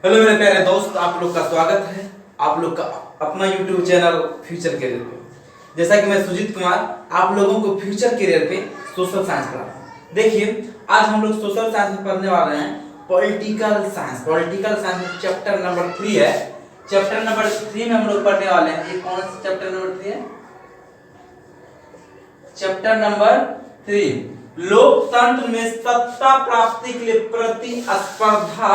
Hello मेरे प्यारे दोस्त, आप लोग का स्वागत है आप लोग का अपना YouTube चैनल फ्यूचर करियर पे। जैसा कि मैं सुजीत कुमार आप लोगों को फ्यूचर करियर पे सोशल साइंस पढ़ाता हूँ। देखिए, आज हम लोग सोशल साइंस में पढ़ने वाले हैं पॉलिटिकल साइंस। पॉलिटिकल साइंस में चैप्टर नंबर 3 है। चैप्टर नंबर 3 में हम लोग पढ़ने वाले हैं। ये कौन सा चैप्टर नंबर 3 है? चैप्टर नंबर 3, लोकतंत्र में सत्ता प्राप्ति के लिए प्रतिस्पर्धा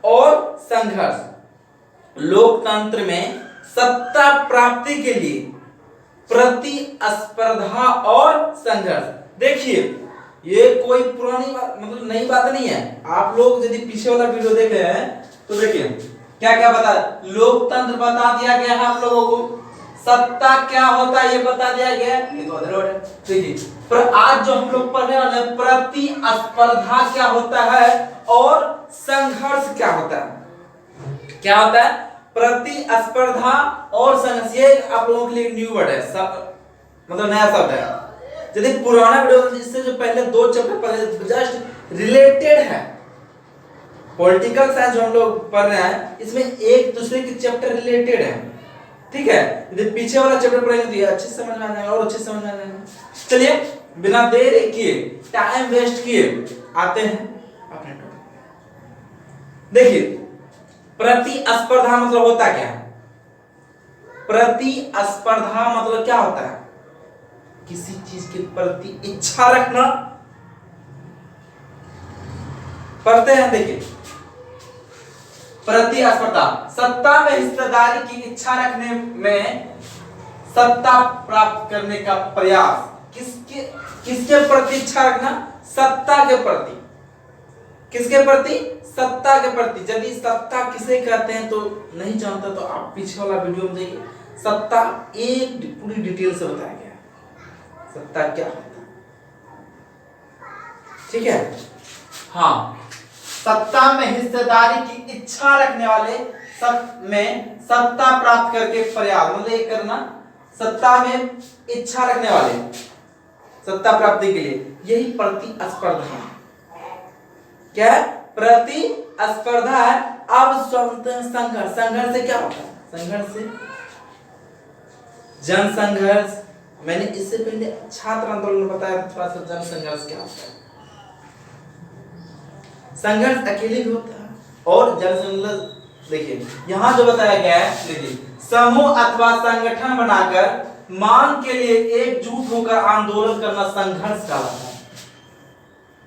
और संघर्ष। लोकतंत्र में सत्ता प्राप्ति के लिए प्रतिस्पर्धा और संघर्ष। देखिए, ये कोई पुरानी बात मतलब नई बात नहीं है। आप लोग यदि पीछे वाला वीडियो देख रहे हैं तो देखिए क्या क्या बता, लोकतंत्र बता दिया गया है आप लोगों को, सत्ता क्या होता है ये बता दिया गया है। ये तो अधरोड है। देखिए, पर आज जो हम लोग पढ़ने वाले हैं प्रतिस्पर्धा क्या होता है और संघर्ष क्या होता है। क्या होता है? प्रतिस्पर्धा और संघर्ष। ये आप लोगों के लिए न्यू वर्ड है, सब मतलब नया शब्द है। यदि पुराना वीडियो इससे जो पहले 2 चैप्टर पढ़े जस्ट रिलेटेड है। पॉलिटिकल साइंस जो हम लोग पढ़ रहे हैं इसमें एक दूसरे के चैप्टर रिलेटेड है, ठीक है। यदि पीछे वाला चैप्टर पढ़ेंगे तो ये अच्छे समझ में आ जाएगा और अच्छे समझ में आ जाएगा। चलिए बिना देरी किए, टाइम वेस्ट किए आते हैं अपने टॉपिक। देखिए, प्रतिस्पर्धा मतलब होता क्या है? प्रतिस्पर्धा मतलब क्या होता है? किसी चीज के प्रति इच्छा रखना। पढ़ते हैं, देखिए, प्रतिस्पर्धा सत्ता में हिस्सेदारी की इच्छा रखने में सत्ता प्राप्त करने का प्रयास। किसके प्रति इच्छा रखना? सत्ता के प्रति। किसके प्रति? सत्ता के प्रति। यदि सत्ता किसे कहते हैं तो नहीं जानता तो आप पीछे वाला वीडियो में देखिए, सत्ता एक पूरी डिटेल से बताया गया है सत्ता क्या होता है, ठीक है। हाँ, सत्ता में हिस्सेदारी की इच्छा रखने वाले में सत्ता प्राप्त करके प्रयास मतलब ये करना, सत्ता में इच्छा रखने वाले सत्ता प्राप्ति के लिए, यही प्रतिस्पर्धा है। क्या है? प्रतिस्पर्धा है। अब संघर्ष। संघर्ष से क्या होता है? संघर्ष से जन संघर्ष। मैंने इससे पहले छात्र आंदोलन में बताया थोड़ा सा जन संघर्ष क्या होता है। संघर्ष अकेले भी होता है और जन संघर्ष। देखिए यहां जो बताया गया है, देखिए, समूह अथवा संगठन बनाकर मांग के लिए एकजुट होकर आंदोलन करना संघर्ष कहलाता है।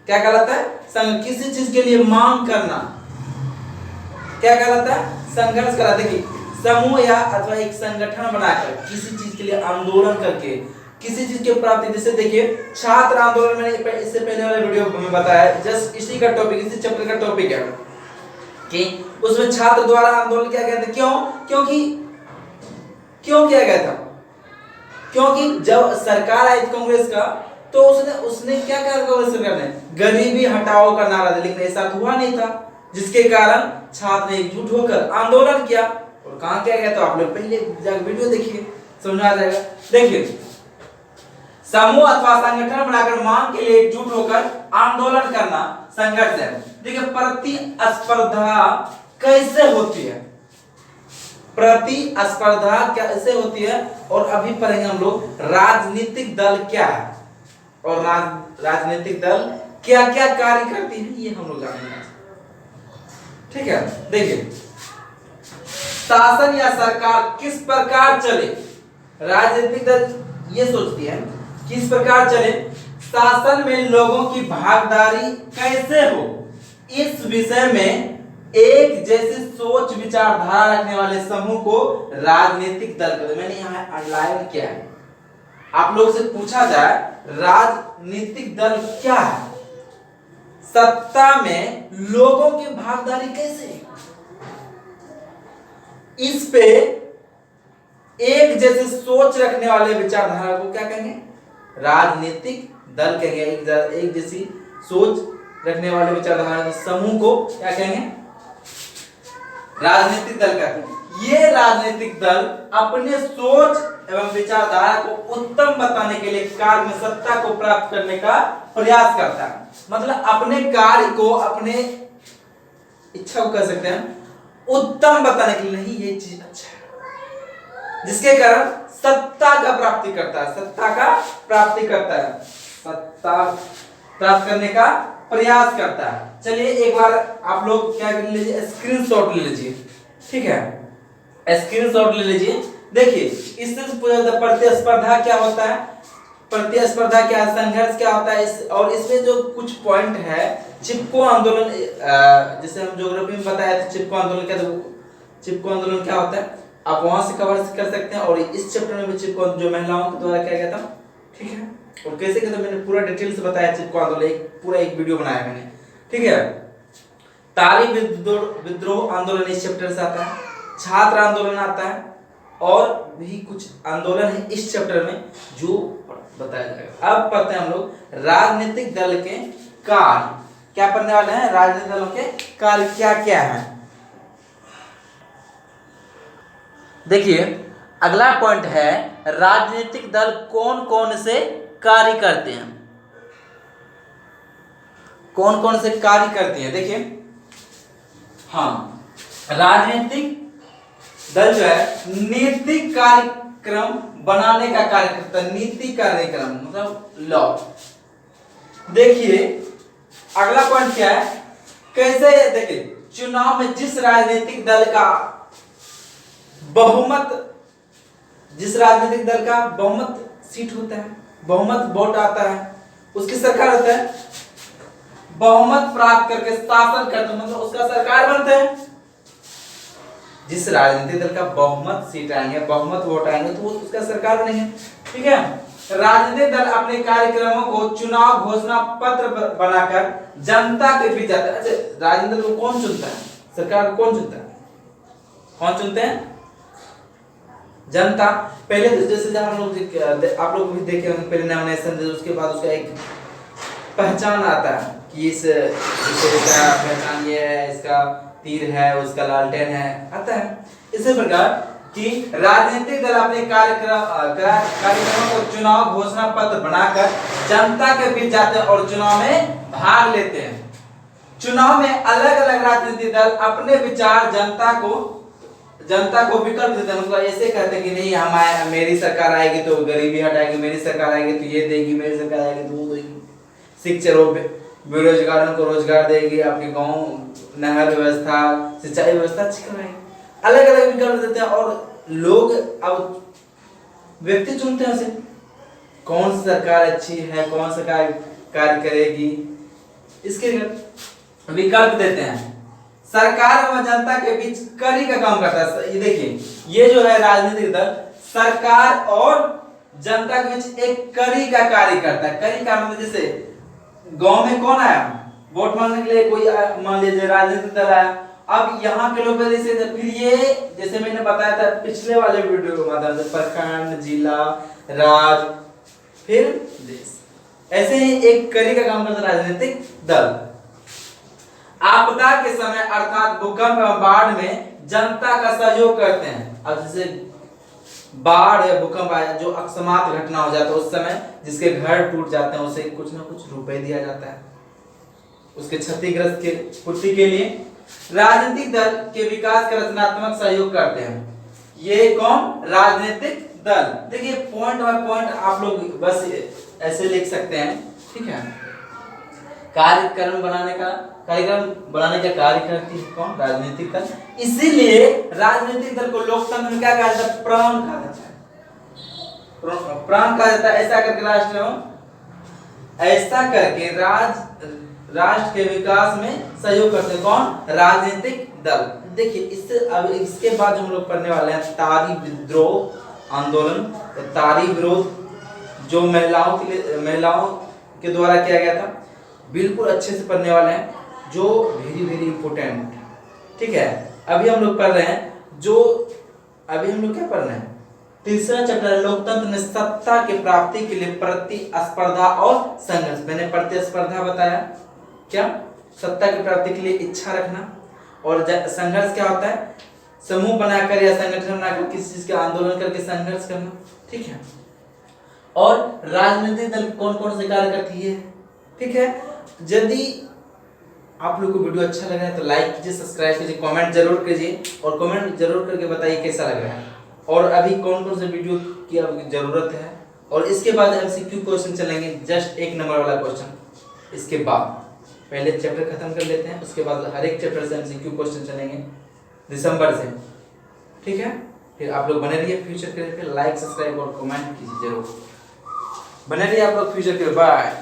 क्या कहलाता है? किसी चीज के लिए मांग करना क्या कहलाता है? संघर्ष कहलाता है। देखिए, समूह या अथवा एक संगठन बनाकर किसी चीज के लिए आंदोलन करके किसी चीज की प्राप्ति। जैसे देखिए, छात्र आंदोलन में इससे पहले वाले वीडियो में बताया, जस्ट इसी का टॉपिक, इसी चैप्टर का टॉपिक है कि उसमें छात्र द्वारा आंदोलन किया गया था। क्यों किया गया था? क्योंकि जब सरकार आई कांग्रेस का तो उसने क्या कहा? कांग्रेस सरकार ने गरीबी हटाओ का नारा दिया, लेकिन ऐसा हुआ नहीं था, जिसके कारण छात्र ने एकजुट होकर आंदोलन किया। और कहां किया गया तो आप लोग पहले जाकर वीडियो देखिए, समझ आ जाएगा। देखिए, समूह अथवा संगठन बनाकर मांग के लिए एकजुट होकर आंदोलन करना संघर्ष है। देखिए, प्रतिस्पर्धा कैसे होती है? प्रतिस्पर्धा कैसे होती है और अभी पढ़ेंगे हम लोग राजनीतिक दल क्या है और राजनीतिक दल क्या क्या कार्य करती है, ये हम लोग जानेंगे, ठीक है। देखिए, शासन या सरकार किस प्रकार चले, राजनीतिक दल ये सोचती है किस प्रकार चले, शासन में लोगों की भागीदारी कैसे हो, इस विषय में एक जैसी सोच विचारधारा रखने वाले समूह को राजनीतिक दल कहते हैं। मैंने यहाँ अंडरलाइन किया है। आप लोगों से पूछा जाए राजनीतिक दल क्या है, सत्ता में लोगों की भागीदारी कैसे है, इस पे एक जैसे सोच रखने वाले विचारधारा को क्या कहेंगे? राजनीतिक दल कहेंगे। एक जैसी सोच रखने वाले विचारधारा समूह को क्या कहेंगे? राजनीतिक दल कहते हैं। ये राजनीतिक दल अपने सोच एवं विचारधारा को उत्तम बताने के लिए कार्य में सत्ता को प्राप्त करने का प्रयास करता है। मतलब अपने कार्य को, अपने इच्छा को कह सकते हैं, उत्तम बताने के लिए, नहीं ये चीज अच्छा है, जिसके कारण सत्ता का प्राप्ति करता है, सत्ता का प्राप्ति करता है, सत्ता प्राप्त करने का प्रयास करता है। चलिए एक बार आप लोग क्या कर लीजिए, स्क्रीनशॉट ले लीजिए, ठीक है, स्क्रीनशॉट ले लीजिए। देखिए इससे पूछा जाता है प्रतिस्पर्धा क्या होता है, प्रतिस्पर्धा क्या, संघर्ष क्या होता है, और इसमें जो कुछ पॉइंट है, चिपको आंदोलन, जैसे हम ज्योग्राफी में बताया था चिपको आंदोलन क्या, चिपको आंदोलन क्या होता है, आप वहां से कवर कर सकते हैं। और इस चैप्टर में भी चिपको जो महिलाओं के द्वारा किया गया था, ठीक है, और कैसे किया था मैंने पूरा डिटेल से बताया, चिपको आंदोलन पूरा एक वीडियो बनाया मैंने, ठीक है। तारी विद्रोह आंदोलन इस चैप्टर से आता है, छात्र आंदोलन आता है, और भी कुछ आंदोलन है इस चैप्टर में जो बताया जाएगा। अब पढ़ते हैं हम लोग राजनीतिक दल के कार्य, क्या पढ़ने वाले हैं, राजनीतिक दलों के कार्य क्या क्या है। देखिए अगला पॉइंट है राजनीतिक दल कौन कौन से कार्य करते हैं, कौन कौन से कार्य करते हैं। देखिए हाँ, राजनीतिक दल जो है नीति कार्यक्रम बनाने का कार्य करता है, नीति कार्यक्रम मतलब लॉ। देखिए अगला पॉइंट क्या है, कैसे, देखिए चुनाव में जिस राजनीतिक दल का बहुमत, जिस राजनीतिक दल का बहुमत सीट होता है, बहुमत वोट आता है, उसकी सरकार होता है, बहुमत प्राप्त करके शासन करते मतलब उसका सरकार बनते हैं। जिस राजनीतिक दल का बहुमत सीट आएंगे, बहुमत वोट आएंगे, तो वो उसका सरकार बनेंगे, ठीक है। राजनीतिक दल अपने कार्यक्रमों को चुनाव घोषणा पत्र बनाकर जनता के बीच जाता है। अच्छा, राजनीतिक दल को कौन चुनता है, सरकार को कौन चुनता है, कौन चुनते हैं, जनता। पहले तो जैसे हम लोग आप लोग भी देखे होंगे, पहले नॉमिनेशन दे, उसके बाद उसका एक पहचान आता है कि इसका पहचान ये है, इसका तीर है, उसका लालटेन है, आता है। इसी प्रकार कि राजनीतिक दल अपने कार्यक्रमों को चुनाव घोषणा पत्र बनाकर जनता के बीच जाते हैं और चुनाव में भाग लेते हैं। चुनाव में अलग अलग राजनीतिक दल अपने विचार जनता को विकल्प देते हैं, मतलब ऐसे कहते हैं कि नहीं हमारे मेरी सरकार आएगी तो गरीबी हटाएगी, मेरी सरकार आएगी तो ये देगी, मेरी सरकार आएगी तो वो देगी, शिक्षा बेरोजगारों को रोजगार देगी, आपके गांव नहर व्यवस्था, सिंचाई व्यवस्था अच्छी कराएगी, अलग अलग विकल्प देते हैं। और लोग अब व्यक्ति चुनते हैं उसे, कौन सी सरकार अच्छी है, कौन सा कार्य करेगी, इसके विकल्प देते हैं। सरकार और जनता के बीच कड़ी का काम करता है। ये देखिए ये जो है राजनीतिक दल सरकार और जनता के बीच एक कड़ी का कार्य करता है। कड़ी का मतलब जैसे गांव में कौन आया वोट मांगने के लिए, कोई मान लीजिए राजनीतिक दल आया, अब यहाँ के लोग पहले से, फिर ये जैसे मैंने बताया था पिछले वाले वीडियो के माध्यम से, प्रखंड, जिला, राज्य, फिर देश, ऐसे ही एक कड़ी का काम करता है राजनीतिक दल। आपदा के समय अर्थात भूकंप एवं बाढ़ में जनता का सहयोग करते हैं। अब जैसे बाढ़ या भूकंप आया, जो अकस्मात घटना हो जाता है, उस समय जिसके घर टूट जाते हैं उसे कुछ ना कुछ रुपए दिया जाता है उसके क्षतिग्रस्त के पूर्ति के लिए। राजनीतिक दल के विकास का रचनात्मक सहयोग करते हैं। ये कौन, राजनीतिक दल। देखिए पॉइंट बाय पॉइंट आप लोग बस ऐसे लिख सकते हैं, ठीक है। कार्यक्रम बनाने का कार्य करती है कौन, राजनीतिक दल। इसीलिए राजनीतिक दल को लोकतंत्र में क्या कहा जाता है, प्राण कहा जाता है, प्राण कहा जाता है। ऐसा करके राष्ट्र के विकास में सहयोग करते हैं कौन, राजनीतिक दल। देखिए इससे अब इसके बाद हम लोग पढ़ने वाले हैं तारी विद्रोह आंदोलन, तारी विरोध जो महिलाओं के द्वारा किया गया था, बिल्कुल अच्छे से पढ़ने वाले हैं, जो वेरी वेरी इंपॉर्टेंट, ठीक है। अभी हम लोग पढ़ रहे हैं अभी हम लोग क्या पढ़ रहे हैं, तीसरा चैप्टर लोकतंत्र में सत्ता की प्राप्ति के लिए प्रतिस्पर्धा और संघर्ष। मैंने प्रतिस्पर्धा बताया, क्या, सत्ता की प्राप्ति के लिए इच्छा रखना, और संघर्ष क्या होता है, समूह बनाकर या संगठन बनाकर किसी चीज के आंदोलन करके संघर्ष करना, ठीक है। और राजनीतिक दल कौन कौन से कार्य करती है, ठीक है। यदि आप लोग को वीडियो अच्छा लगा है तो लाइक कीजिए, सब्सक्राइब कीजिए, कमेंट जरूर कीजिए और कमेंट जरूर करके बताइए कैसा लग रहा है और अभी कौन कौन से वीडियो की आपकी जरूरत है। और इसके बाद MCQ क्वेश्चन चलेंगे, जस्ट 1 नंबर वाला क्वेश्चन। इसके बाद पहले चैप्टर खत्म कर लेते हैं, उसके बाद हर एक चैप्टर से MCQ क्वेश्चन चलेंगे दिसंबर से, ठीक है। फिर आप लोग बने रहिए फ्यूचर के लिए, लाइक सब्सक्राइब और कमेंट कीजिए जरूर, बने रहिए आप लोग फ्यूचर के लिए। बाय।